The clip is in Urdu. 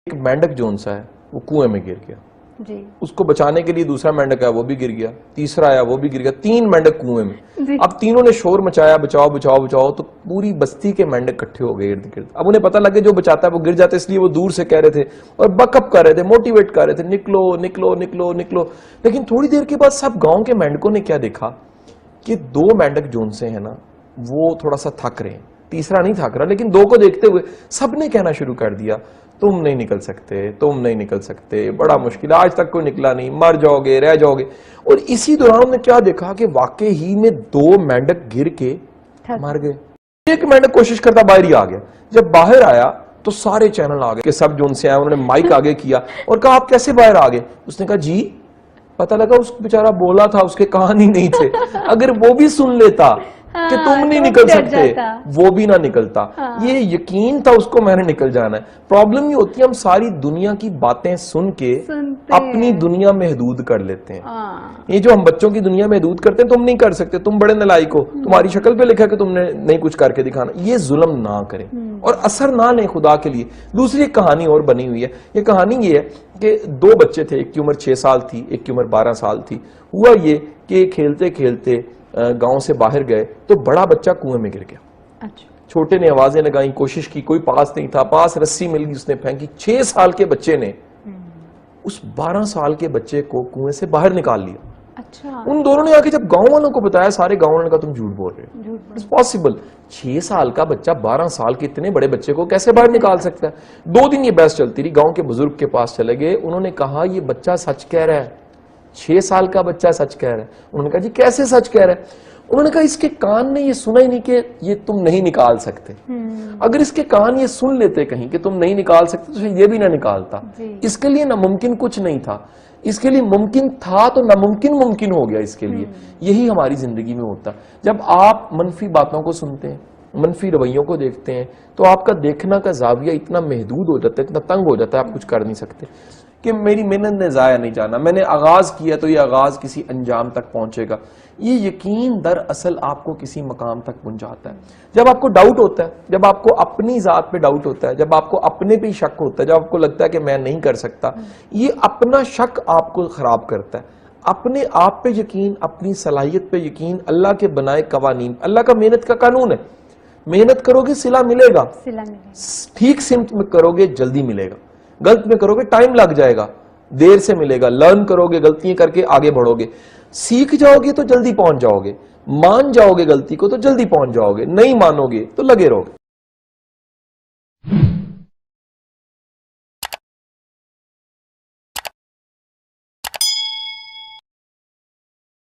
ایک مینڈک جون سا ہے وہ کنویں میں گر گیا جی. اس کو بچانے کے لیے دوسرا مینڈک آیا وہ بھی گر گیا, تیسرا آیا وہ بھی گر گیا, 3 مینڈک کنویں میں جی. اب تینوں نے شور مچایا بچاؤ بچاؤ بچاؤ, تو پوری بستی کے مینڈک اکٹھے ہو گئے ارد گرد. اب انہیں پتہ لگے جو بچاتا ہے وہ گر جاتا ہے, اس لیے وہ دور سے کہہ رہے تھے اور بک اپ کر رہے تھے, موٹیویٹ کر رہے تھے نکلو نکلو نکلو نکلو. لیکن تھوڑی دیر کے بعد سب گاؤں کے مینڈکوں نے کیا دیکھا کہ 2 مینڈک جون سے ہیں نا وہ تھوڑا سا تھک رہے ہیں, تیسرا نہیں تھک رہا, لیکن 2 کو دیکھتے ہوئے سب نے کہنا شروع کر دیا تم نہیں نکل سکتے, تم نہیں نکل سکتے, بڑا مشکل ہے, آج تک کوئی نکلا نہیں, مر جاؤ گے, رہ جاؤ گے. اور اسی دوران ہم نے کیا دیکھا کہ واقعی ہی میں 2 مینڈک گر کے مر گئے. ایک مینڈک کوشش کرتا باہر ہی آ گیا. جب باہر آیا تو سارے چینل آ گئے کہ سب جون سے آئے, انہوں نے مائک آگے کیا اور کہا آپ کیسے باہر آ گئے. اس نے کہا جی پتہ لگا اس بیچارہ بولا تھا, اس کے کان ہی نہیں تھے, اگر وہ بھی سن لیتا کہ تم نہیں نکل سکتے وہ بھی نہ نکلتا. یہ یقین تھا اس کو میں نے نکل جانا ہے. پرابلم یہ ہوتی ہے ہم ساری دنیا کی باتیں سن کے اپنی دنیا محدود کر لیتے ہیں. یہ جو ہم بچوں کی دنیا محدود کرتے ہیں, تم نہیں کر سکتے, تم بڑے نالائق ہو, تمہاری شکل پہ لکھا کہ تم نے نہیں کچھ کر کے دکھانا. یہ ظلم نہ کریں اور اثر نہ لیں خدا کے لیے. دوسری ایک کہانی اور بنی ہوئی ہے. یہ کہانی یہ ہے کہ 2 بچے تھے, ایک کی عمر 6 سال تھی, ایک کی عمر 12 سال تھی. ہوا یہ کہ کھیلتے کھیلتے گاؤں سے باہر گئے تو بڑا بچہ کنویں میں گر گیا. چھوٹے نے آوازیں لگائیں, کوشش کی, کوئی پاس نہیں تھا, پاس رسی مل گئی, اس نے پھینکی. 6 سال کے بچے نے اس 12 سال کے بچے کو کنویں سے باہر نکال لیا. ان دونوں نے آ کے جب گاؤں والوں کو بتایا, سارے گاؤں والوں نے کہا تم جھوٹ بول رہے ہو, اٹس پاسبل. 6 سال کا بچہ 12 سال کے اتنے بڑے بچے کو کیسے باہر نکال سکتا ہے. 2 دن یہ بحث چلتی رہی. گاؤں کے بزرگ کے پاس چلے گئے, انہوں نے کہا یہ بچہ سچ کہہ رہا ہے, 6 سال کا بچہ سچ کہہ رہا ہے. انہوں نے کہا جی کیسے سچ کہہ رہا ہے. انہوں نے کہا اس کے کان نے یہ سنا ہی نہیں کہ یہ تم نہیں نکال سکتے. اگر اس کے کان یہ سن لیتے کہیں کہ تم نہیں نکال سکتے تو یہ بھی نہ نکالتا. اس کے لیے ناممکن کچھ نہیں تھا, اس کے لیے ممکن تھا تو ناممکن ممکن ہو گیا اس کے لیے. یہی ہماری زندگی میں ہوتا. جب آپ منفی باتوں کو سنتے ہیں, منفی رویوں کو دیکھتے ہیں, تو آپ کا دیکھنا کا زاویہ اتنا محدود ہو جاتا ہے, اتنا تنگ ہو جاتا ہے, آپ کچھ کر نہیں سکتے کہ میری محنت نے ضائع نہیں جانا, میں نے آغاز کیا تو یہ آغاز کسی انجام تک پہنچے گا. یہ یقین در اصل آپ کو کسی مقام تک پہنچاتا ہے. جب آپ کو ڈاؤٹ ہوتا ہے, جب آپ کو اپنی ذات پہ ڈاؤٹ ہوتا ہے, جب آپ کو اپنے پہ شک ہوتا ہے, جب آپ کو لگتا ہے کہ میں نہیں کر سکتا, یہ اپنا شک آپ کو خراب کرتا ہے. اپنے آپ پہ یقین, اپنی صلاحیت پہ یقین, اللہ کے بنائے قوانین, اللہ کا محنت کا قانون ہے. محنت کرو گے صلہ ملے گا, ٹھیک سمت میں کرو گے جلدی ملے گا, غلط میں کرو گے ٹائم لگ جائے گا, دیر سے ملے گا. لرن کرو گے, غلطیاں کر کے آگے بڑھو گے, سیکھ جاؤ گے تو جلدی پہنچ جاؤ گے, مان جاؤ گے غلطی کو تو جلدی پہنچ جاؤ گے, نہیں مانو گے تو لگے رہو گے.